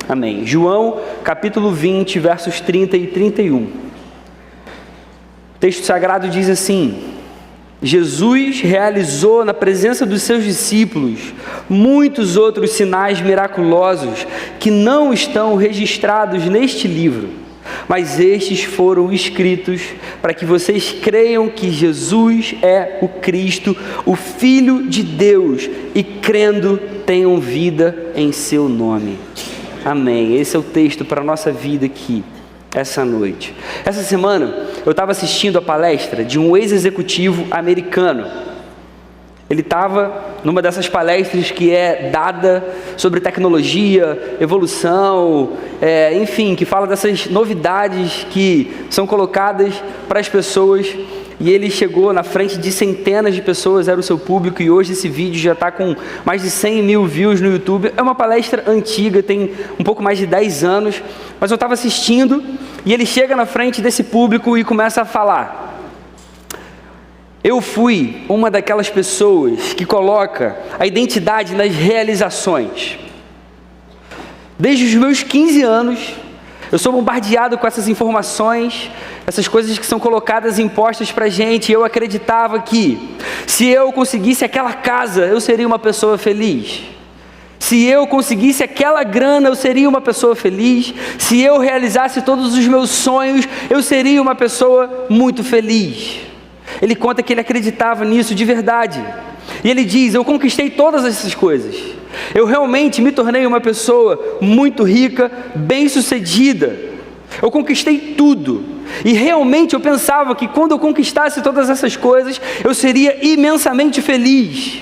Amém. João, capítulo 20, versos 30 e 31. O texto sagrado diz assim: Jesus realizou na presença dos seus discípulos muitos outros sinais miraculosos que não estão registrados neste livro, mas estes foram escritos para que vocês creiam que Jesus é o Cristo, o Filho de Deus, e crendo tenham vida em seu nome. Amém. Esse é o texto para a nossa vida aqui, essa noite. Essa semana eu estava assistindo a palestra de um ex-executivo americano. Ele estava numa dessas palestras que é dada sobre tecnologia, evolução, enfim, que fala dessas novidades que são colocadas para as pessoas. E ele chegou na frente de centenas de pessoas, era o seu público, e hoje esse vídeo já está com mais de 100 mil views no YouTube. É uma palestra antiga, tem um pouco mais de 10 anos, mas eu estava assistindo, e ele chega na frente desse público e começa a falar: eu fui uma daquelas pessoas que coloca a identidade nas realizações. Desde os meus 15 anos, eu sou bombardeado com essas informações, essas coisas que são colocadas e impostas para a gente. Eu acreditava que se eu conseguisse aquela casa, eu seria uma pessoa feliz. Se eu conseguisse aquela grana, eu seria uma pessoa feliz. Se eu realizasse todos os meus sonhos, eu seria uma pessoa muito feliz. Ele conta que ele acreditava nisso de verdade. E ele diz: eu conquistei todas essas coisas. Eu realmente me tornei uma pessoa muito rica, bem-sucedida. Eu conquistei tudo. E realmente eu pensava que quando eu conquistasse todas essas coisas, eu seria imensamente feliz.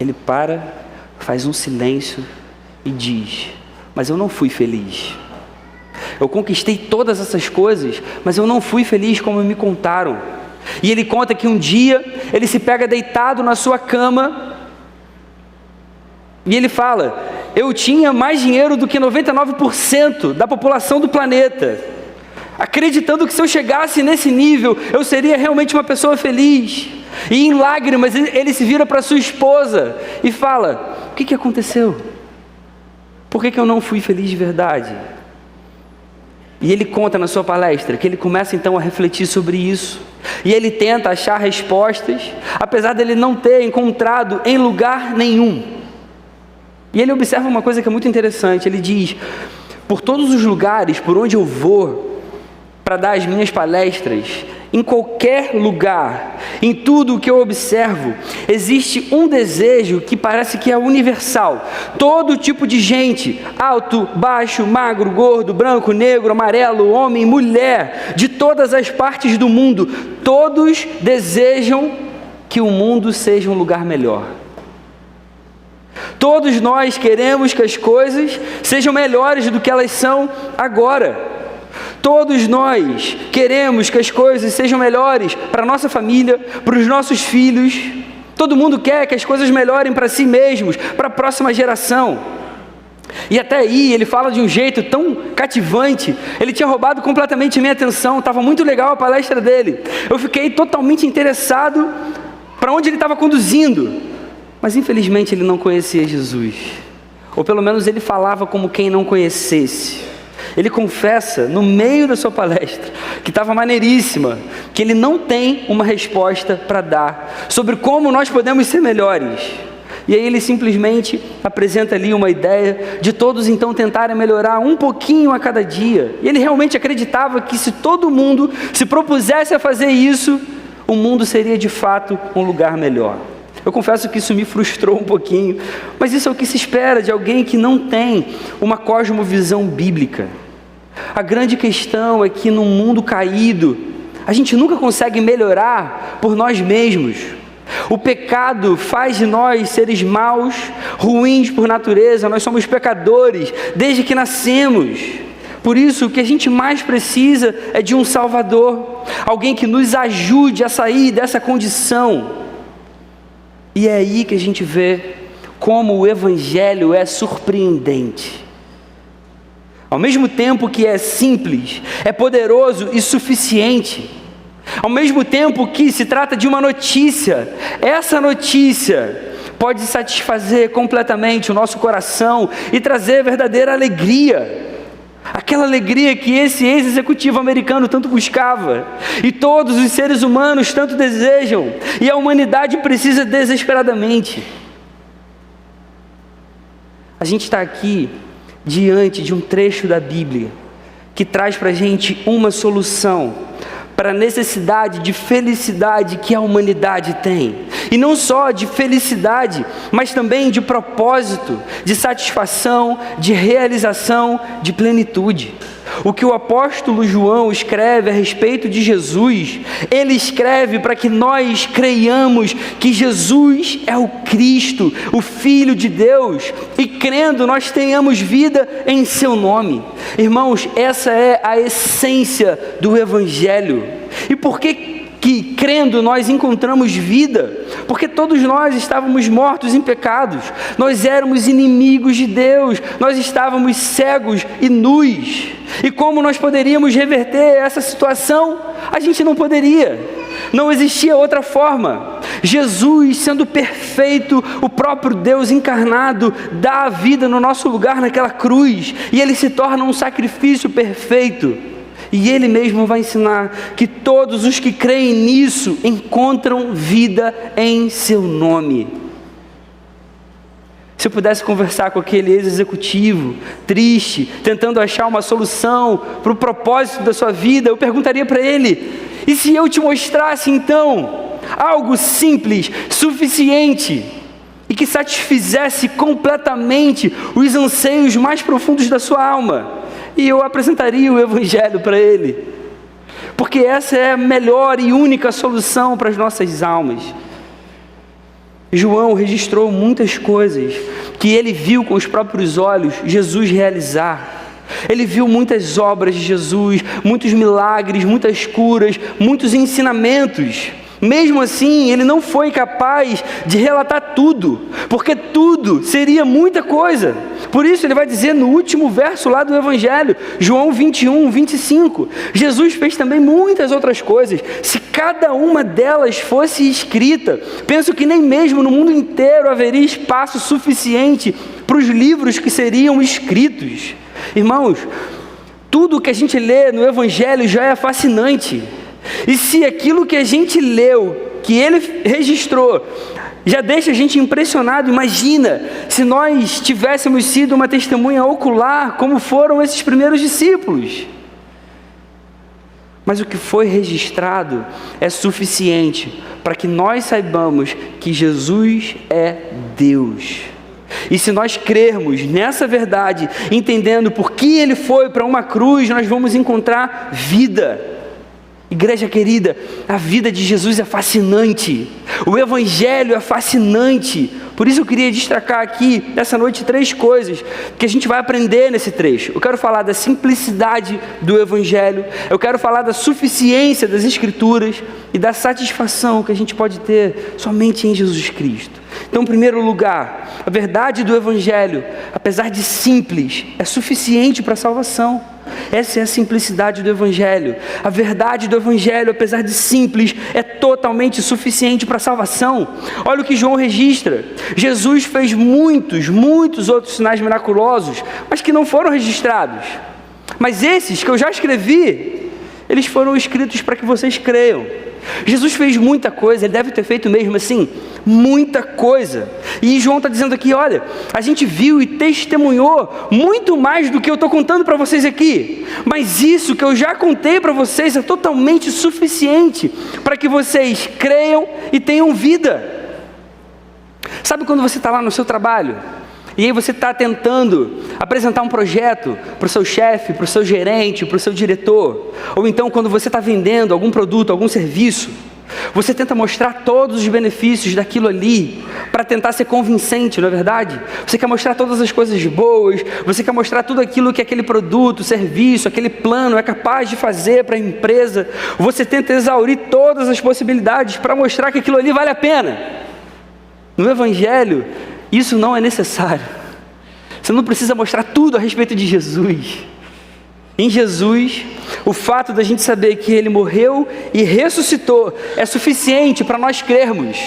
Ele para, faz um silêncio e diz: mas eu não fui feliz. Eu conquistei todas essas coisas, mas eu não fui feliz como me contaram. E ele conta que um dia ele se pega deitado na sua cama e ele fala: eu tinha mais dinheiro do que 99% da população do planeta, acreditando que se eu chegasse nesse nível, eu seria realmente uma pessoa feliz. E em lágrimas ele se vira para sua esposa e fala: o que aconteceu? Por que eu não fui feliz de verdade? E ele conta na sua palestra que ele começa então a refletir sobre isso. E ele tenta achar respostas, apesar dele não ter encontrado em lugar nenhum. E ele observa uma coisa que é muito interessante. Ele diz: por todos os lugares por onde eu vou para dar as minhas palestras, em qualquer lugar, em tudo o que eu observo, existe um desejo que parece que é universal. Todo tipo de gente, alto, baixo, magro, gordo, branco, negro, amarelo, homem, mulher, de todas as partes do mundo, todos desejam que o mundo seja um lugar melhor. Todos nós queremos que as coisas sejam melhores do que elas são agora. Todos nós queremos que as coisas sejam melhores para a nossa família, para os nossos filhos. Todo mundo quer que as coisas melhorem para si mesmos, para a próxima geração. E até aí ele fala de um jeito tão cativante. Ele tinha roubado completamente a minha atenção. Estava muito legal a palestra dele. Eu fiquei totalmente interessado para onde ele estava conduzindo. Mas infelizmente ele não conhecia Jesus. Ou pelo menos ele falava como quem não conhecesse. Ele confessa no meio da sua palestra, que estava maneiríssima, que ele não tem uma resposta para dar sobre como nós podemos ser melhores. E aí ele simplesmente apresenta ali uma ideia de todos então tentarem melhorar um pouquinho a cada dia. E ele realmente acreditava que se todo mundo se propusesse a fazer isso, o mundo seria de fato um lugar melhor. Eu confesso que isso me frustrou um pouquinho, mas isso é o que se espera de alguém que não tem uma cosmovisão bíblica. A grande questão é que no mundo caído, a gente nunca consegue melhorar por nós mesmos. O pecado faz de nós seres maus, ruins por natureza. Nós somos pecadores desde que nascemos. Por isso, o que a gente mais precisa é de um Salvador, alguém que nos ajude a sair dessa condição. E é aí que a gente vê como o Evangelho é surpreendente. Ao mesmo tempo que é simples, é poderoso e suficiente. Ao mesmo tempo que se trata de uma notícia, essa notícia pode satisfazer completamente o nosso coração e trazer verdadeira alegria. Aquela alegria que esse ex-executivo americano tanto buscava, e todos os seres humanos tanto desejam, e a humanidade precisa desesperadamente. A gente está aqui diante de um trecho da Bíblia que traz para a gente uma solução para a necessidade de felicidade que a humanidade tem. E não só de felicidade, mas também de propósito, de satisfação, de realização, de plenitude. O que o apóstolo João escreve a respeito de Jesus, ele escreve para que nós creiamos que Jesus é o Cristo, o Filho de Deus, e crendo nós tenhamos vida em seu nome. Irmãos, essa é a essência do Evangelho. E por que crendo nós encontramos vida? Porque todos nós estávamos mortos em pecados, nós éramos inimigos de Deus, nós estávamos cegos e nus. E como nós poderíamos reverter essa situação? A gente não poderia, não existia outra forma. Jesus, sendo perfeito, o próprio Deus encarnado, dá a vida no nosso lugar naquela cruz, e ele se torna um sacrifício perfeito. E ele mesmo vai ensinar que todos os que creem nisso encontram vida em seu nome. Se eu pudesse conversar com aquele ex-executivo, triste, tentando achar uma solução para o propósito da sua vida, eu perguntaria para ele: e se eu te mostrasse então algo simples, suficiente, e que satisfizesse completamente os anseios mais profundos da sua alma? E eu apresentaria o Evangelho para ele, porque essa é a melhor e única solução para as nossas almas. João registrou muitas coisas que ele viu com os próprios olhos Jesus realizar. Ele viu muitas obras de Jesus, muitos milagres, muitas curas, muitos ensinamentos. Mesmo assim, ele não foi capaz de relatar tudo, porque tudo seria muita coisa. Por isso ele vai dizer no último verso lá do Evangelho, João 21, 25, Jesus fez também muitas outras coisas. Se cada uma delas fosse escrita, penso que nem mesmo no mundo inteiro haveria espaço suficiente para os livros que seriam escritos. Irmãos, tudo que a gente lê no Evangelho já é fascinante. E se aquilo que a gente leu, que ele registrou, já deixa a gente impressionado, imagina se nós tivéssemos sido uma testemunha ocular, como foram esses primeiros discípulos. Mas o que foi registrado é suficiente para que nós saibamos que Jesus é Deus. E se nós crermos nessa verdade, entendendo por que ele foi para uma cruz, nós vamos encontrar vida. Igreja querida, a vida de Jesus é fascinante, o Evangelho é fascinante. Por isso eu queria destacar aqui, nessa noite, 3 coisas que a gente vai aprender nesse trecho. Eu quero falar da simplicidade do Evangelho, eu quero falar da suficiência das Escrituras e da satisfação que a gente pode ter somente em Jesus Cristo. Então, em primeiro lugar, a verdade do Evangelho, apesar de simples, é suficiente para a salvação. Essa é a simplicidade do Evangelho. A verdade do Evangelho, apesar de simples, é totalmente suficiente para a salvação. Olha o que João registra. Jesus fez muitos outros sinais miraculosos, mas que não foram registrados. Mas esses que eu já escrevi, eles foram escritos para que vocês creiam. Jesus fez muita coisa, ele deve ter feito mesmo assim, muita coisa. E João está dizendo aqui, olha, a gente viu e testemunhou muito mais do que eu estou contando para vocês aqui. Mas isso que eu já contei para vocês é totalmente suficiente para que vocês creiam e tenham vida. Sabe quando você está lá no seu trabalho? E aí você está tentando apresentar um projeto para o seu chefe, para o seu gerente, para o seu diretor. Ou então quando você está vendendo algum produto, algum serviço, você tenta mostrar todos os benefícios daquilo ali, para tentar ser convincente, não é verdade? Você quer mostrar todas as coisas boas, você quer mostrar tudo aquilo que aquele produto, serviço, aquele plano é capaz de fazer para a empresa. Você tenta exaurir todas as possibilidades para mostrar que aquilo ali vale a pena. No Evangelho, isso não é necessário. Você não precisa mostrar tudo a respeito de Jesus. Em Jesus, o fato da gente saber que Ele morreu e ressuscitou é suficiente para nós crermos.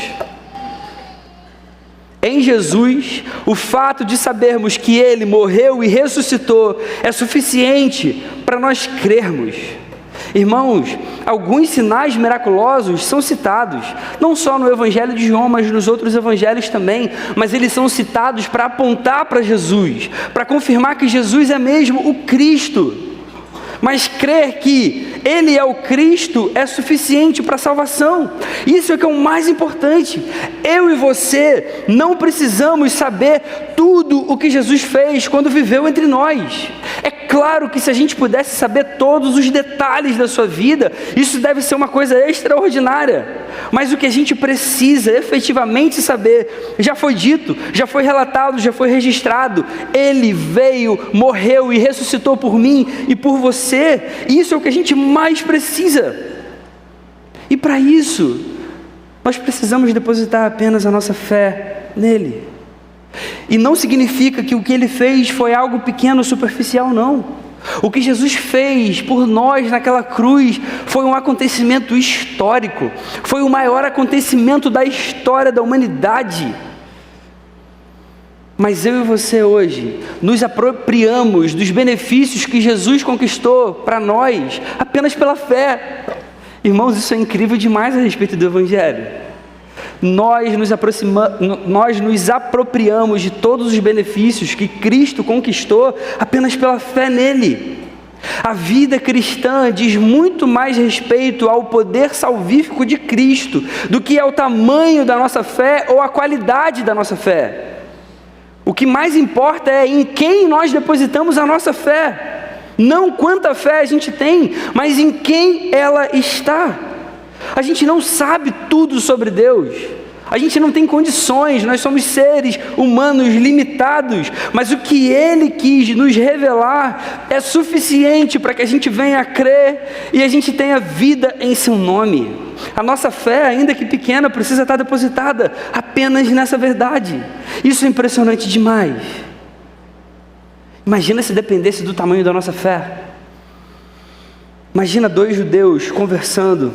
Em Jesus, o fato de sabermos que Ele morreu e ressuscitou é suficiente para nós crermos. Irmãos, alguns sinais miraculosos são citados, não só no Evangelho de João, mas nos outros evangelhos também, mas eles são citados para apontar para Jesus, para confirmar que Jesus é mesmo o Cristo. Mas crer que Ele é o Cristo é suficiente para a salvação. Isso é que é o mais importante. Eu e você não precisamos saber tudo o que Jesus fez quando viveu entre nós. É claro que se a gente pudesse saber todos os detalhes da sua vida, isso deve ser uma coisa extraordinária. Mas o que a gente precisa efetivamente saber, já foi dito, já foi relatado, já foi registrado. Ele veio, morreu e ressuscitou por mim e por você. Isso é o que a gente mais precisa. E para isso, nós precisamos depositar apenas a nossa fé nele. E não significa que o que ele fez foi algo pequeno, superficial, não. O que Jesus fez por nós naquela cruz foi um acontecimento histórico, foi o maior acontecimento da história da humanidade. Mas eu e você hoje nos apropriamos dos benefícios que Jesus conquistou para nós apenas pela fé. Irmãos, isso é incrível demais a respeito do Evangelho. Nós nos apropriamos de todos os benefícios que Cristo conquistou apenas pela fé nele. A vida cristã diz muito mais respeito ao poder salvífico de Cristo do que ao tamanho da nossa fé ou à qualidade da nossa fé. O que mais importa é em quem nós depositamos a nossa fé. Não quanta fé a gente tem, mas em quem ela está. A gente não sabe tudo sobre Deus. A gente não tem condições, nós somos seres humanos limitados, mas o que Ele quis nos revelar é suficiente para que a gente venha a crer e a gente tenha vida em seu nome. A nossa fé, ainda que pequena, precisa estar depositada apenas nessa verdade. Isso é impressionante demais. Imagina se dependesse do tamanho da nossa fé. Imagina 2 judeus conversando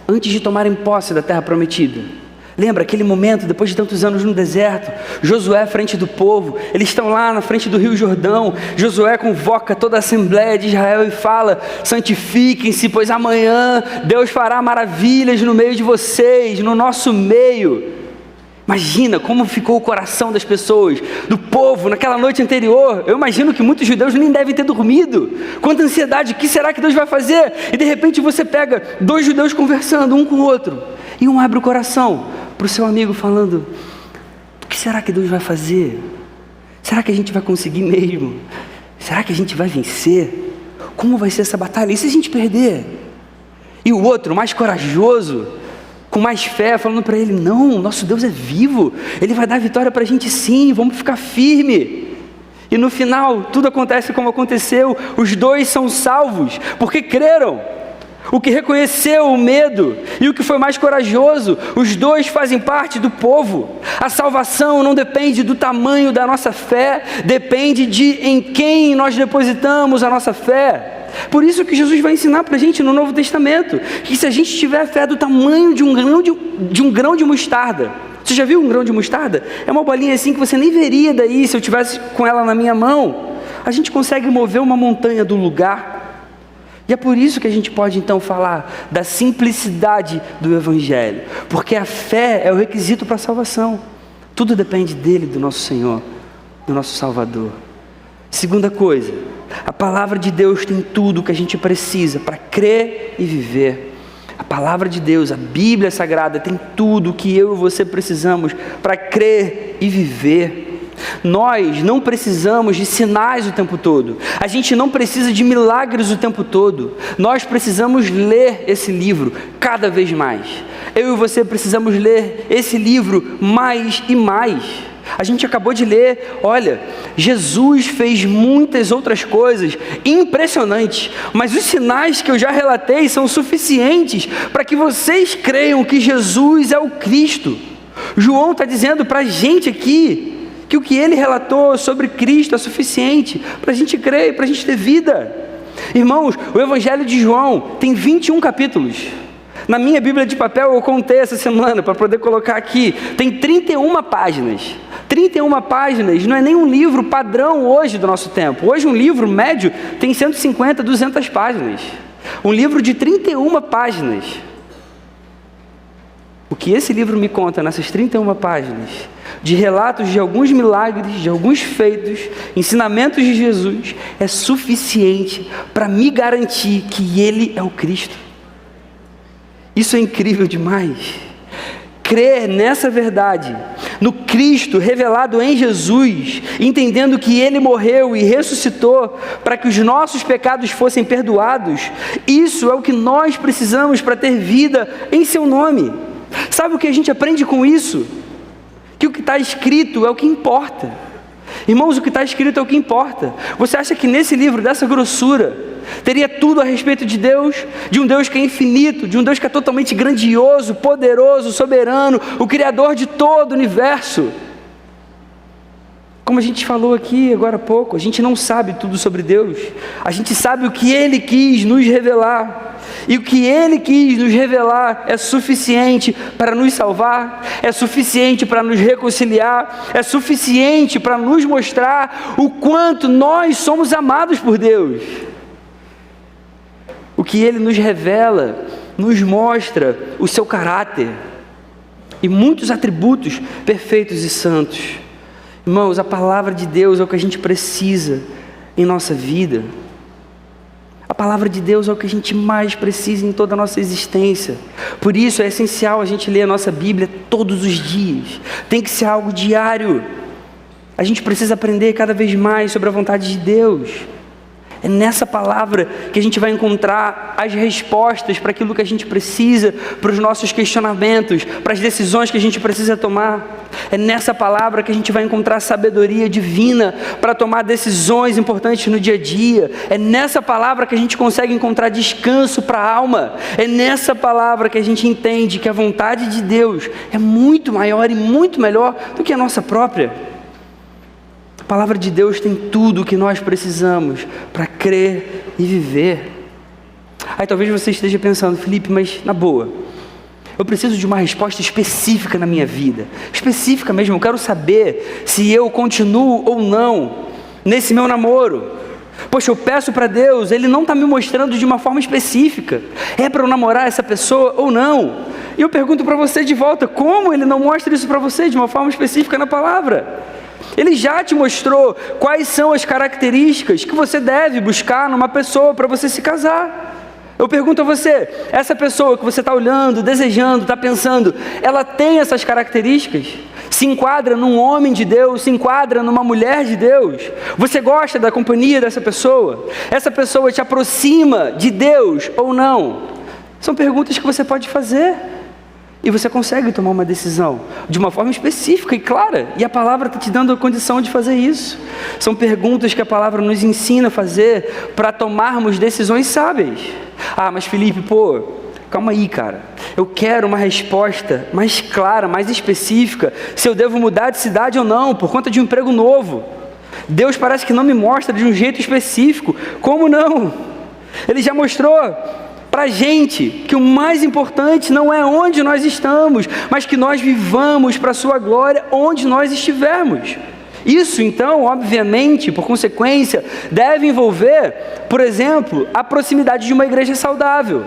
antes de tomarem posse da terra prometida. Lembra aquele momento, depois de tantos anos no deserto, Josué à frente do povo, eles estão lá na frente do rio Jordão, Josué convoca toda a Assembleia de Israel e fala: santifiquem-se, pois amanhã Deus fará maravilhas no meio de vocês, no nosso meio. Imagina como ficou o coração das pessoas, do povo, naquela noite anterior. Eu imagino que muitos judeus nem devem ter dormido. Quanta ansiedade, o que será que Deus vai fazer? E de repente você pega 2 judeus conversando um com o outro, e um abre o coração para o seu amigo falando: o que será que Deus vai fazer? Será que a gente vai conseguir mesmo? Será que a gente vai vencer? Como vai ser essa batalha? E se a gente perder? E o outro, mais corajoso, com mais fé, falando para ele: não, nosso Deus é vivo, Ele vai dar vitória para a gente sim, vamos ficar firme. E no final, tudo acontece como aconteceu, os 2 são salvos, porque creram. O que reconheceu o medo e o que foi mais corajoso, os 2 fazem parte do povo. A salvação não depende do tamanho da nossa fé, depende de em quem nós depositamos a nossa fé. Por isso que Jesus vai ensinar para a gente no Novo Testamento, que se a gente tiver fé do tamanho de um grão de mostarda. Você já viu um grão de mostarda? É uma bolinha assim que você nem veria daí se eu tivesse com ela na minha mão. A gente consegue mover uma montanha do lugar. E é por isso que a gente pode então falar da simplicidade do Evangelho, porque a fé é o requisito para a salvação. Tudo depende dele, do nosso Senhor, do nosso Salvador. Segunda coisa, a palavra de Deus tem tudo o que a gente precisa para crer e viver. A palavra de Deus, a Bíblia Sagrada, tem tudo o que eu e você precisamos para crer e viver. Nós não precisamos de sinais o tempo todo. A gente não precisa de milagres o tempo todo. Nós precisamos ler esse livro cada vez mais. Eu e você precisamos ler esse livro mais e mais. A gente acabou de ler, olha, Jesus fez muitas outras coisas impressionantes, mas os sinais que eu já relatei são suficientes para que vocês creiam que Jesus é o Cristo. João está dizendo para a gente aqui que o que ele relatou sobre Cristo é suficiente para a gente crer e para a gente ter vida. Irmãos, o Evangelho de João tem 21 capítulos. Na minha Bíblia de papel, eu contei essa semana para poder colocar aqui, tem 31 páginas. 31 páginas não é nem um livro padrão hoje do nosso tempo. Hoje um livro médio tem 150, 200 páginas. Um livro de 31 páginas. O que esse livro me conta nessas 31 páginas, de relatos de alguns milagres, de alguns feitos, ensinamentos de Jesus, é suficiente para me garantir que Ele é o Cristo. Isso é incrível demais. Crer nessa verdade, no Cristo revelado em Jesus, entendendo que Ele morreu e ressuscitou para que os nossos pecados fossem perdoados, isso é o que nós precisamos para ter vida em Seu nome. Sabe o que a gente aprende com isso? Que o que está escrito é o que importa. Irmãos, o que está escrito é o que importa. Você acha que nesse livro, dessa grossura, teria tudo a respeito de Deus, de um Deus que é infinito, de um Deus que é totalmente grandioso, poderoso, soberano, o Criador de todo o universo? Como a gente falou aqui agora há pouco, a gente não sabe tudo sobre Deus, a gente sabe o que Ele quis nos revelar, e o que Ele quis nos revelar é suficiente para nos salvar, é suficiente para nos reconciliar, é suficiente para nos mostrar o quanto nós somos amados por Deus. O que Ele nos revela, nos mostra o Seu caráter, e muitos atributos perfeitos e santos. Irmãos, a palavra de Deus é o que a gente precisa em nossa vida. A palavra de Deus é o que a gente mais precisa em toda a nossa existência. Por isso é essencial a gente ler a nossa Bíblia todos os dias. Tem que ser algo diário. A gente precisa aprender cada vez mais sobre a vontade de Deus. É nessa palavra que a gente vai encontrar as respostas para aquilo que a gente precisa, para os nossos questionamentos, para as decisões que a gente precisa tomar. É nessa palavra que a gente vai encontrar sabedoria divina para tomar decisões importantes no dia a dia. É nessa palavra que a gente consegue encontrar descanso para a alma. É nessa palavra que a gente entende que a vontade de Deus é muito maior e muito melhor do que a nossa própria. A palavra de Deus tem tudo o que nós precisamos para crer e viver. Aí talvez você esteja pensando, Felipe, mas na boa, eu preciso de uma resposta específica na minha vida. Específica mesmo, eu quero saber se eu continuo ou não nesse meu namoro. Poxa, eu peço para Deus, Ele não está me mostrando de uma forma específica. É para eu namorar essa pessoa ou não? E eu pergunto para você de volta, como Ele não mostra isso para você de uma forma específica na palavra? Ele já te mostrou quais são as características que você deve buscar numa pessoa para você se casar. Eu pergunto a você, essa pessoa que você está olhando, desejando, está pensando, ela tem essas características? Se enquadra num homem de Deus, se enquadra numa mulher de Deus? Você gosta da companhia dessa pessoa? Essa pessoa te aproxima de Deus ou não? São perguntas que você pode fazer. E você consegue tomar uma decisão de uma forma específica e clara. E a palavra está te dando a condição de fazer isso. São perguntas que a palavra nos ensina a fazer para tomarmos decisões sábias. Ah, mas Felipe, calma aí, cara. Eu quero uma resposta mais clara, mais específica. Se eu devo mudar de cidade ou não, por conta de um emprego novo. Deus parece que não me mostra de um jeito específico. Como não? Ele já mostrou para a gente que o mais importante não é onde nós estamos, mas que nós vivamos para a sua glória onde nós estivermos. Isso então, obviamente, por consequência, deve envolver, por exemplo, a proximidade de uma igreja saudável.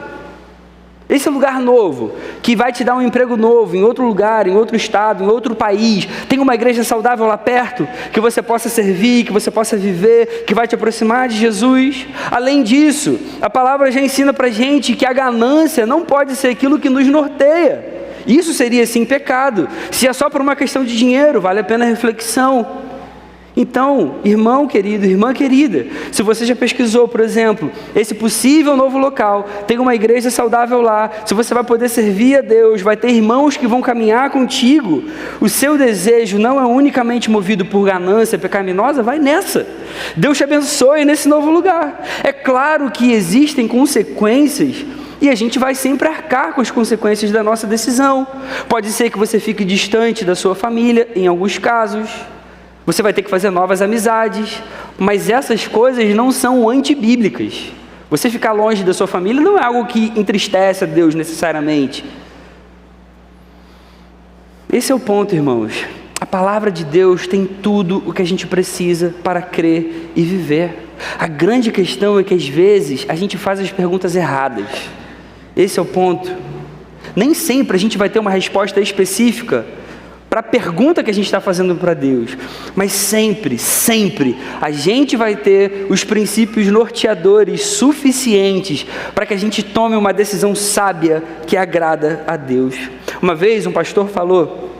Esse lugar novo, que vai te dar um emprego novo, em outro lugar, em outro estado, em outro país, tem uma igreja saudável lá perto, que você possa servir, que você possa viver, que vai te aproximar de Jesus. Além disso, a palavra já ensina pra gente que a ganância não pode ser aquilo que nos norteia. Isso seria sim pecado. Se é só por uma questão de dinheiro, vale a pena a reflexão. Então, irmão querido, irmã querida, se você já pesquisou, por exemplo, esse possível novo local, tem uma igreja saudável lá, se você vai poder servir a Deus, vai ter irmãos que vão caminhar contigo, o seu desejo não é unicamente movido por ganância pecaminosa, vai nessa. Deus te abençoe nesse novo lugar. É claro que existem consequências e a gente vai sempre arcar com as consequências da nossa decisão. Pode ser que você fique distante da sua família, em alguns casos. Você vai ter que fazer novas amizades, mas essas coisas não são antibíblicas. Você ficar longe da sua família não é algo que entristece a Deus necessariamente. Esse é o ponto, irmãos. A palavra de Deus tem tudo o que a gente precisa para crer e viver. A grande questão é que às vezes a gente faz as perguntas erradas. Esse é o ponto. Nem sempre a gente vai ter uma resposta específica para a pergunta que a gente está fazendo para Deus, mas sempre a gente vai ter os princípios norteadores suficientes para que a gente tome uma decisão sábia que agrada a Deus. Uma vez um pastor falou: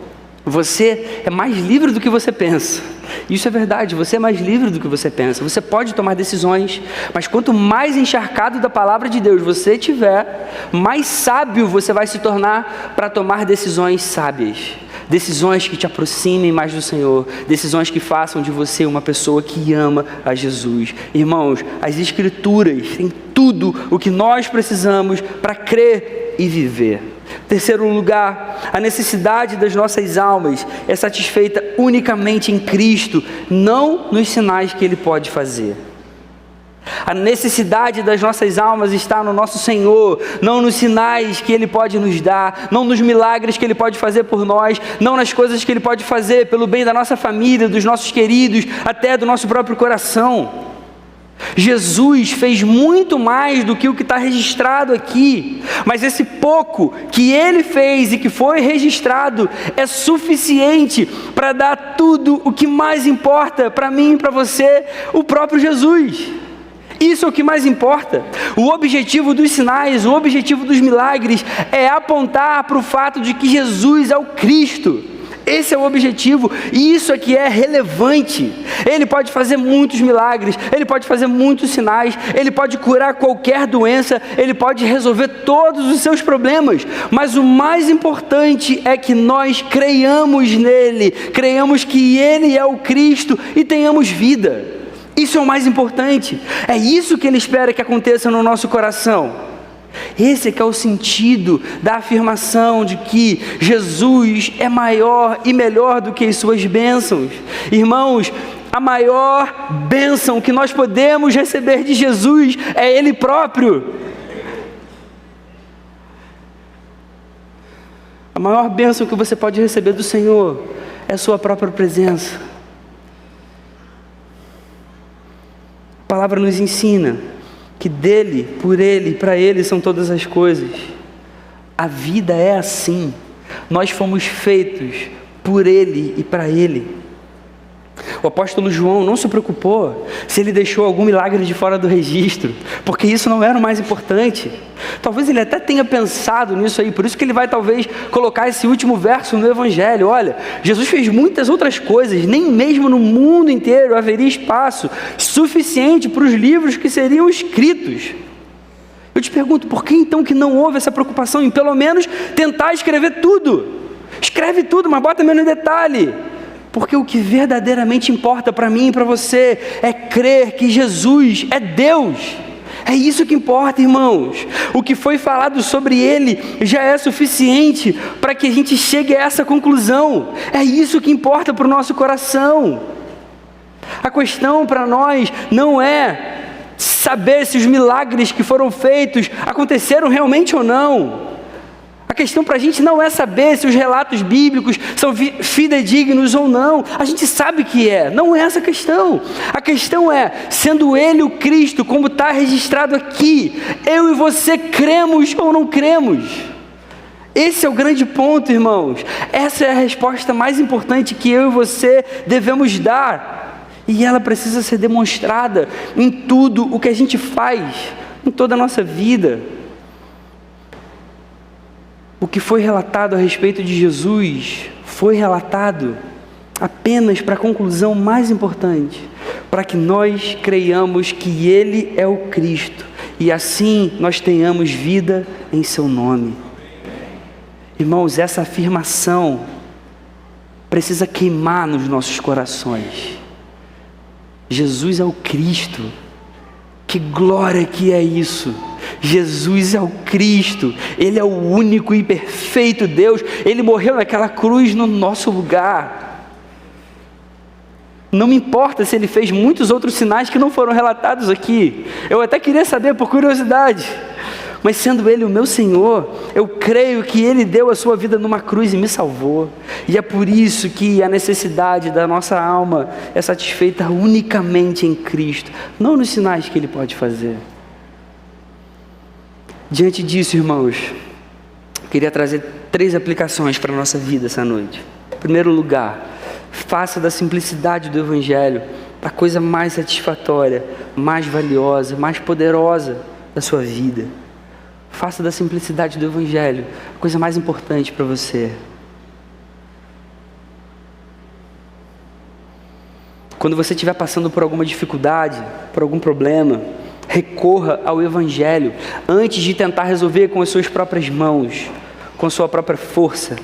você é mais livre do que você pensa. Isso é verdade, você é mais livre do que você pensa. Você pode tomar decisões, mas quanto mais encharcado da palavra de Deus você tiver, mais sábio você vai se tornar para tomar decisões sábias. Decisões que te aproximem mais do Senhor, decisões que façam de você uma pessoa que ama a Jesus. Irmãos, as Escrituras têm tudo o que nós precisamos para crer e viver. Terceiro lugar, a necessidade das nossas almas é satisfeita unicamente em Cristo, não nos sinais que Ele pode fazer. A necessidade das nossas almas está no nosso Senhor, não nos sinais que Ele pode nos dar, não nos milagres que Ele pode fazer por nós, não nas coisas que Ele pode fazer pelo bem da nossa família, dos nossos queridos, até do nosso próprio coração. Jesus fez muito mais do que o que está registrado aqui, mas esse pouco que Ele fez e que foi registrado é suficiente para dar tudo o que mais importa para mim e para você, o próprio Jesus. Isso é o que mais importa. O objetivo dos sinais, o objetivo dos milagres é apontar para o fato de que Jesus é o Cristo. Esse é o objetivo, e isso é que é relevante. Ele pode fazer muitos milagres, Ele pode fazer muitos sinais, Ele pode curar qualquer doença, Ele pode resolver todos os seus problemas, mas o mais importante é que nós creiamos nele, creiamos que Ele é o Cristo e tenhamos vida. Isso é o mais importante, é isso que Ele espera que aconteça no nosso coração. Esse é que é o sentido da afirmação de que Jesus é maior e melhor do que as suas bênçãos. Irmãos, a maior bênção que nós podemos receber de Jesus é Ele próprio. A maior bênção que você pode receber do Senhor é a sua própria presença. A palavra nos ensina que dele, por ele e para ele são todas as coisas. A vida é assim. Nós fomos feitos por ele e para ele. O apóstolo João não se preocupou se ele deixou algum milagre de fora do registro, porque isso não era o mais importante. Talvez ele até tenha pensado nisso aí, por isso que ele vai talvez colocar esse último verso no Evangelho. Olha, Jesus fez muitas outras coisas, nem mesmo no mundo inteiro haveria espaço suficiente para os livros que seriam escritos. Eu te pergunto, por que então que não houve essa preocupação em pelo menos tentar escrever tudo? Escreve tudo, mas bota menos detalhe. Porque o que verdadeiramente importa para mim e para você é crer que Jesus é Deus. É isso que importa, irmãos. O que foi falado sobre Ele já é suficiente para que a gente chegue a essa conclusão. É isso que importa para o nosso coração. A questão para nós não é saber se os milagres que foram feitos aconteceram realmente ou não. A questão para a gente não é saber se os relatos bíblicos são fidedignos ou não. A gente sabe que é, não é essa a questão. A questão é, sendo Ele o Cristo, como está registrado aqui, eu e você cremos ou não cremos? Esse é o grande ponto, irmãos. Essa é a resposta mais importante que eu e você devemos dar. E ela precisa ser demonstrada em tudo o que a gente faz, em toda a nossa vida. O que foi relatado a respeito de Jesus foi relatado apenas para a conclusão mais importante, para que nós creiamos que Ele é o Cristo e assim nós tenhamos vida em Seu nome. Irmãos, essa afirmação precisa queimar nos nossos corações. Jesus é o Cristo. Que glória que é isso! Jesus é o Cristo, Ele é o único e perfeito Deus, Ele morreu naquela cruz no nosso lugar. Não me importa se ele fez muitos outros sinais que não foram relatados aqui. Eu até queria saber por curiosidade. Mas sendo Ele o meu Senhor, eu creio que Ele deu a sua vida numa cruz e me salvou. E é por isso que a necessidade da nossa alma é satisfeita unicamente em Cristo, não nos sinais que Ele pode fazer. Diante disso, irmãos, queria trazer 3 aplicações para a nossa vida essa noite. Em primeiro lugar, faça da simplicidade do Evangelho a coisa mais satisfatória, mais valiosa, mais poderosa da sua vida. Faça da simplicidade do Evangelho a coisa mais importante para você. Quando você estiver passando por alguma dificuldade, por algum problema, recorra ao Evangelho antes de tentar resolver com as suas próprias mãos, com a sua própria força.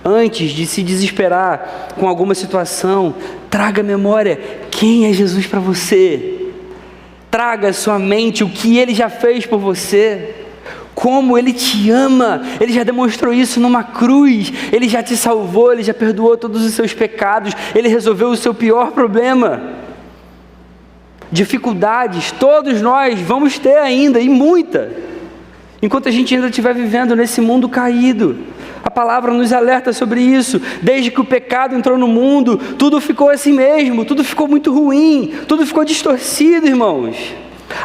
Antes de se desesperar com alguma situação, traga à memória quem é Jesus para você. Traga à sua mente o que Ele já fez por você. Como Ele te ama, Ele já demonstrou isso numa cruz, Ele já te salvou, Ele já perdoou todos os seus pecados, Ele resolveu o seu pior problema. Dificuldades, todos nós vamos ter ainda, e muita, enquanto a gente ainda estiver vivendo nesse mundo caído. A palavra nos alerta sobre isso. Desde que o pecado entrou no mundo, tudo ficou assim mesmo, tudo ficou muito ruim, tudo ficou distorcido, irmãos.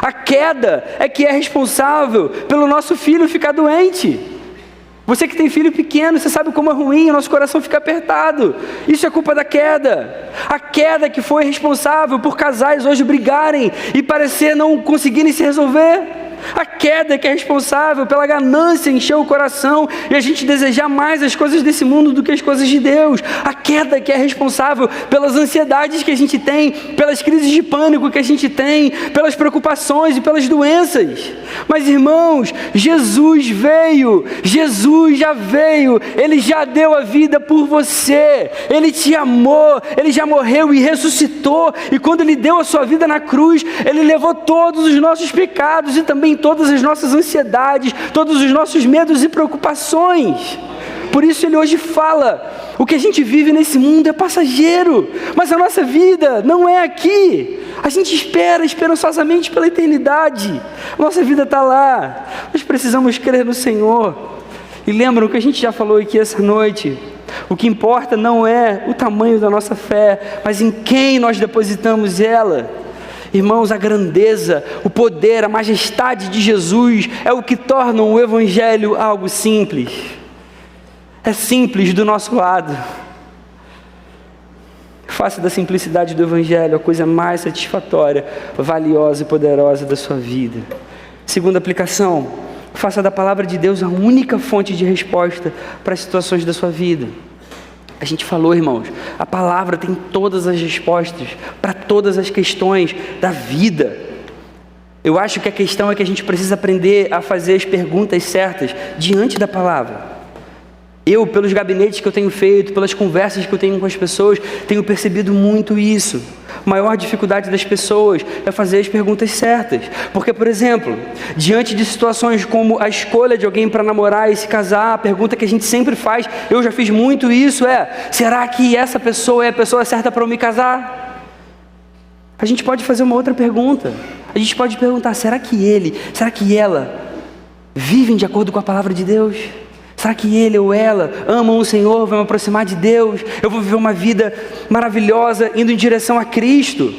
A queda é que é responsável pelo nosso filho ficar doente. Você que tem filho pequeno, você sabe como é ruim, o nosso coração fica apertado. Isso é culpa da queda. A queda que foi responsável por casais hoje brigarem e parecer não conseguirem se resolver. A queda que é responsável pela ganância encher o coração e a gente desejar mais as coisas desse mundo do que as coisas de Deus. A queda que é responsável pelas ansiedades que a gente tem, pelas crises de pânico que a gente tem, pelas preocupações e pelas doenças. Mas irmãos, Jesus veio, Jesus já veio, Ele já deu a vida por você, Ele te amou, Ele já morreu e ressuscitou, e quando Ele deu a sua vida na cruz, Ele levou todos os nossos pecados e também todas as nossas ansiedades, todos os nossos medos e preocupações. Por isso Ele hoje fala, o que a gente vive nesse mundo é passageiro, mas a nossa vida não é aqui. A gente espera esperançosamente pela eternidade. A nossa vida está lá. Nós precisamos crer no Senhor. E lembram que a gente já falou aqui essa noite, o que importa não é o tamanho da nossa fé, mas em quem nós depositamos ela. Irmãos, a grandeza, o poder, a majestade de Jesus é o que torna o Evangelho algo simples. É simples do nosso lado. Faça da simplicidade do Evangelho a coisa mais satisfatória, valiosa e poderosa da sua vida. Segunda aplicação, faça da palavra de Deus a única fonte de resposta para as situações da sua vida. A gente falou, irmãos, a palavra tem todas as respostas para todas as questões da vida. Eu acho que a questão é que a gente precisa aprender a fazer as perguntas certas diante da palavra. Eu, pelos gabinetes que eu tenho feito, pelas conversas que eu tenho com as pessoas, tenho percebido muito isso. A maior dificuldade das pessoas é fazer as perguntas certas. Porque, por exemplo, diante de situações como a escolha de alguém para namorar e se casar, a pergunta que a gente sempre faz, eu já fiz muito isso, será que essa pessoa é a pessoa certa para eu me casar? A gente pode fazer uma outra pergunta. A gente pode perguntar, será que ela vivem de acordo com a palavra de Deus? Será que ele ou ela amam o Senhor, vão me aproximar de Deus? Eu vou viver uma vida maravilhosa indo em direção a Cristo?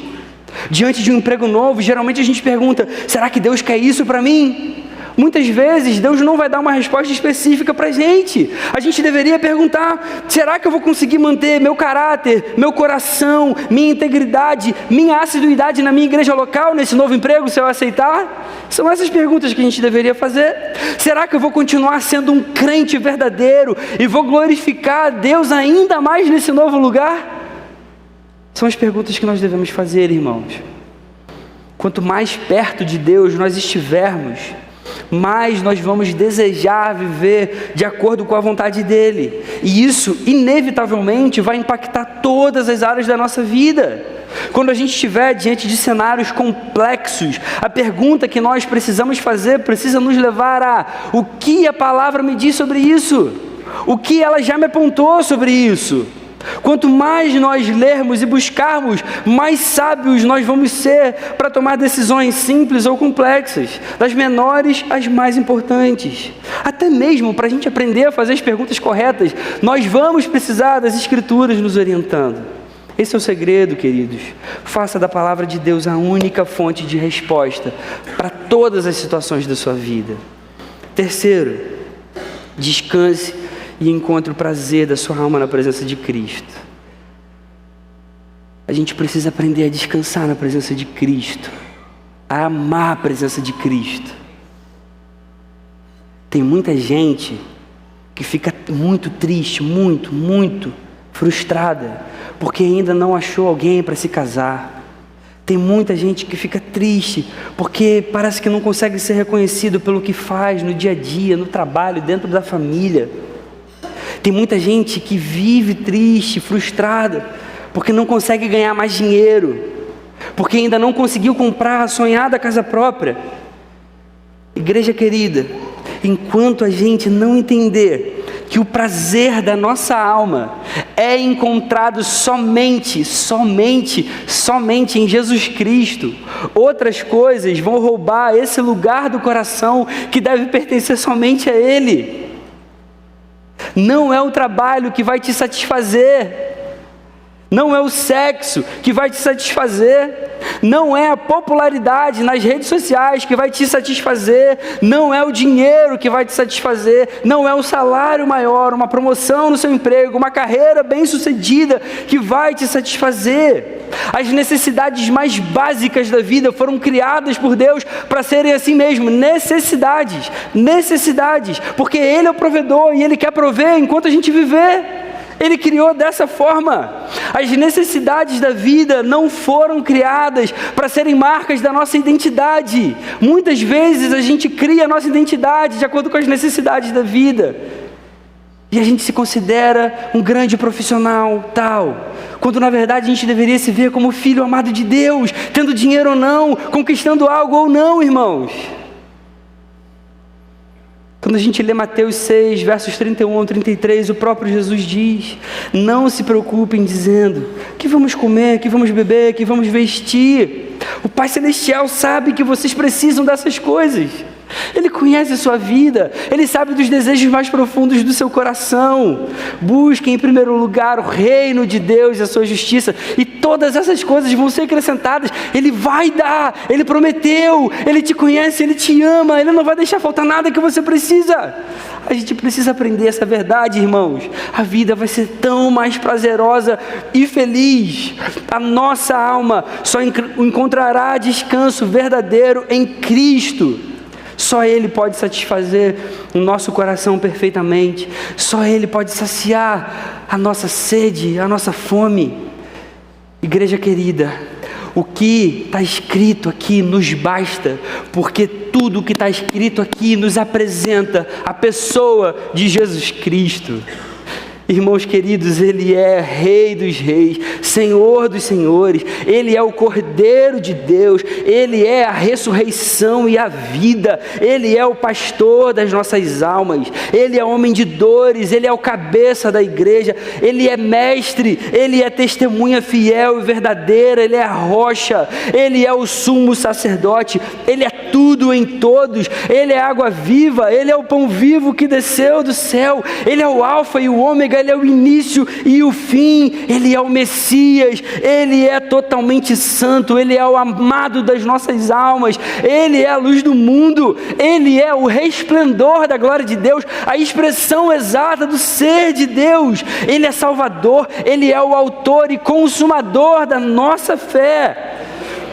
Diante de um emprego novo, geralmente a gente pergunta, será que Deus quer isso para mim? Muitas vezes Deus não vai dar uma resposta específica para a gente deveria perguntar, será que eu vou conseguir manter meu caráter, meu coração, minha integridade, minha assiduidade na minha igreja local, nesse novo emprego, se eu aceitar? São essas perguntas que a gente deveria fazer. Será que eu vou continuar sendo um crente verdadeiro e vou glorificar a Deus ainda mais nesse novo lugar? São as perguntas que nós devemos fazer, irmãos. Quanto mais perto de Deus nós estivermos, mais nós vamos desejar viver de acordo com a vontade dEle. E isso, inevitavelmente, vai impactar todas as áreas da nossa vida. Quando a gente estiver diante de cenários complexos, a pergunta que nós precisamos fazer precisa nos levar a: o que a palavra me diz sobre isso? O que ela já me apontou sobre isso? Quanto mais nós lermos e buscarmos, mais sábios nós vamos ser para tomar decisões simples ou complexas, das menores às mais importantes. Até mesmo para a gente aprender a fazer as perguntas corretas, nós vamos precisar das Escrituras nos orientando. Esse é o segredo, queridos. Faça da palavra de Deus a única fonte de resposta para todas as situações da sua vida. Terceiro, descanse e encontre o prazer da sua alma na presença de Cristo. A gente precisa aprender a descansar na presença de Cristo, a amar a presença de Cristo. Tem muita gente que fica muito triste, muito frustrada, porque ainda não achou alguém para se casar. Tem muita gente que fica triste, porque parece que não consegue ser reconhecido pelo que faz no dia a dia, no trabalho, dentro da família. Tem muita gente que vive triste, frustrada, porque não consegue ganhar mais dinheiro, porque ainda não conseguiu comprar a sonhada casa própria. Igreja querida, enquanto a gente não entender que o prazer da nossa alma é encontrado somente em Jesus Cristo, outras coisas vão roubar esse lugar do coração que deve pertencer somente a Ele. Não é o trabalho que vai te satisfazer, não é o sexo que vai te satisfazer, não é a popularidade nas redes sociais que vai te satisfazer, não é o dinheiro que vai te satisfazer, não é o salário maior, uma promoção no seu emprego, uma carreira bem-sucedida que vai te satisfazer. As necessidades mais básicas da vida foram criadas por Deus para serem assim mesmo, necessidades, porque Ele é o provedor e Ele quer prover enquanto a gente viver. Ele criou dessa forma. As necessidades da vida não foram criadas para serem marcas da nossa identidade. Muitas vezes a gente cria a nossa identidade de acordo com as necessidades da vida. E a gente se considera um grande profissional, tal, quando na verdade a gente deveria se ver como filho amado de Deus, tendo dinheiro ou não, conquistando algo ou não, irmãos. Quando a gente lê Mateus 6, versos 31 ao 33, o próprio Jesus diz: não se preocupem dizendo, que vamos comer, que vamos beber, que vamos vestir. O Pai Celestial sabe que vocês precisam dessas coisas. Ele conhece a sua vida, Ele sabe dos desejos mais profundos do seu coração. Busquem em primeiro lugar o reino de Deus e a sua justiça, e todas essas coisas vão ser acrescentadas. Ele vai dar, Ele prometeu, Ele te conhece, Ele te ama, Ele não vai deixar faltar nada que você precisa. A gente precisa aprender essa verdade, irmãos. A vida vai ser tão mais prazerosa e feliz. A nossa alma só encontrará descanso verdadeiro em Cristo. Só Ele pode satisfazer o nosso coração perfeitamente. Só Ele pode saciar a nossa sede, a nossa fome. Igreja querida, o que está escrito aqui nos basta, porque tudo o que está escrito aqui nos apresenta a pessoa de Jesus Cristo. Irmãos queridos, Ele é Rei dos reis, Senhor dos senhores, Ele é o Cordeiro de Deus, Ele é a ressurreição e a vida, Ele é o pastor das nossas almas, Ele é homem de dores, Ele é o cabeça da igreja, Ele é mestre, Ele é testemunha fiel e verdadeira, Ele é a rocha, Ele é o sumo sacerdote, Ele é tudo em todos, Ele é água viva, Ele é o pão vivo que desceu do céu, Ele é o alfa e o ômega, Ele é o início e o fim, Ele é o Messias, Ele é totalmente santo, Ele é o amado das nossas almas, Ele é a luz do mundo, Ele é o resplendor da glória de Deus, a expressão exata do ser de Deus, Ele é Salvador, Ele é o autor e consumador da nossa fé.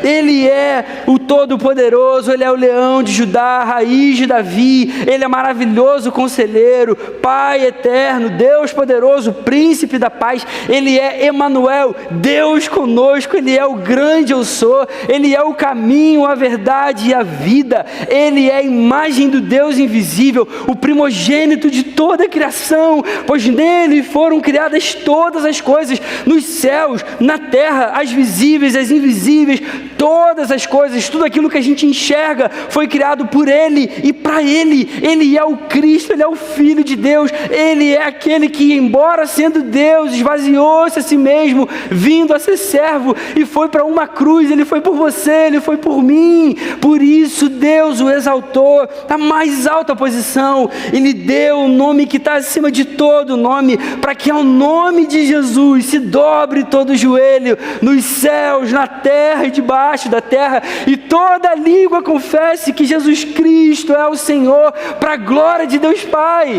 Ele é o Todo-Poderoso, Ele é o Leão de Judá, a raiz de Davi, Ele é maravilhoso conselheiro, Pai eterno, Deus poderoso, príncipe da paz, Ele é Emanuel, Deus conosco, Ele é o grande eu sou, Ele é o caminho, a verdade e a vida, Ele é a imagem do Deus invisível, o primogênito de toda a criação, pois nele foram criadas todas as coisas, nos céus, na terra, as visíveis, as invisíveis, todas as coisas, tudo aquilo que a gente enxerga, foi criado por Ele e para Ele. Ele é o Cristo, Ele é o Filho de Deus, Ele é aquele que, embora sendo Deus, esvaziou-se a si mesmo, vindo a ser servo, e foi para uma cruz. Ele foi por você, Ele foi por mim. Por isso Deus o exaltou à mais alta posição, e lhe deu o nome que está acima de todo nome, para que ao nome de Jesus se dobre todo o joelho, nos céus, na terra e debaixo da terra, e toda língua confesse que Jesus Cristo é o Senhor, para a glória de Deus Pai.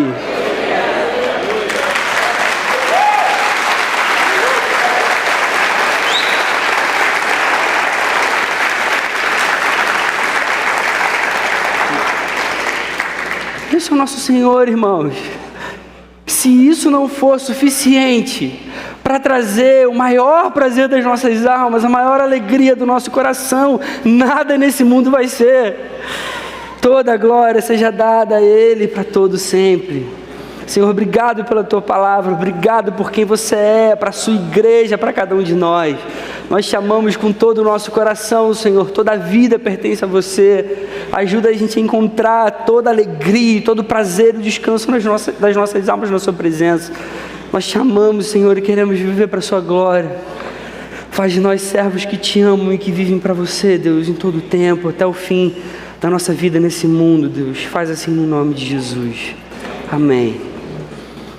Esse é o nosso Senhor, irmãos. Se isso não for suficiente para trazer o maior prazer das nossas almas, a maior alegria do nosso coração, nada nesse mundo vai ser. Toda a glória seja dada a Ele para todo sempre. Senhor, obrigado pela Tua palavra, obrigado por quem Você é, para a Sua igreja, para cada um de nós. Nós te amamos com todo o nosso coração, Senhor, toda a vida pertence a Você. Ajuda a gente a encontrar toda a alegria, todo o prazer e o descanso das nossas almas na Sua presença. Nós te amamos, Senhor, e queremos viver para a Sua glória. Faz de nós servos que te amam e que vivem para Você, Deus, em todo o tempo, até o fim da nossa vida nesse mundo, Deus. Faz assim no nome de Jesus. Amém.